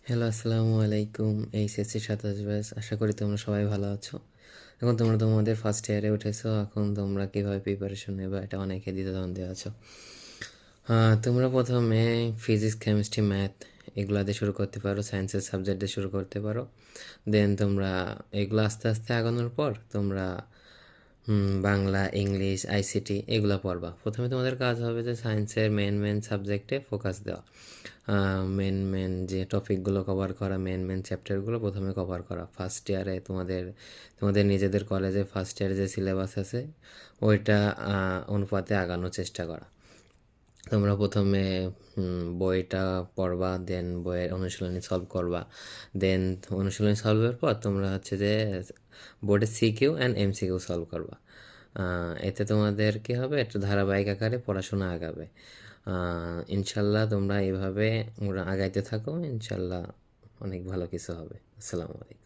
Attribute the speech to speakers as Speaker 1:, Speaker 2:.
Speaker 1: Hello, আসসালামু আলাইকুম। HSC 27 batch. আশা করি তোমরা সবাই ভালো আছো। এখন তোমরা তোমাদের ফার্স্ট ইয়ারে উঠেছো। এখন তোমরা কীভাবে প্রিপারেশন নেবে এটা অনেকে দ্বিধাদ্বন্দ্বে আছো। তোমরা প্রথমে ফিজিক্স, কেমিস্ট্রি, ম্যাথ এগুলা দিয়ে শুরু করতে পারো, সায়েন্সের সাবজেক্ট দিয়ে শুরু করতে পারো। দেন তোমরা এগুলো আস্তে আস্তে আগানোর পর তোমরা বাংলা, ইংলিশ, আইসিটি এগুলো পড়বা। প্রথমে তোমাদের কাজ হবে যে সায়েন্সের মেন সাবজেক্টে ফোকাস দেওয়া। মেন যে টপিকগুলো কভার করা, মেন চ্যাপ্টারগুলো প্রথমে কভার করা। ফার্স্ট ইয়ারে তোমাদের নিজেদের কলেজে ফার্স্ট ইয়ারে যে সিলেবাস আছে ওইটা অনুপাতে আগানোর চেষ্টা করা। তোমরা প্রথমে বইটা পড়বা, দেন বইয়ের অনুশীলনী সলভ করবা। দেন অনুশীলনী সলভের পর তোমরা হচ্ছে যে বোর্ডে সিকিউ অ্যান্ড এমসিকিউ সলভ করবা। এতে তোমাদের কী হবে, একটু ধারাবাহিক আকারে পড়াশোনা আগাবে। ইনশাল্লাহ তোমরা এইভাবে আগাইতে থাকো, ইনশাল্লাহ অনেক ভালো কিছু হবে। আসসালামু আলাইকুম।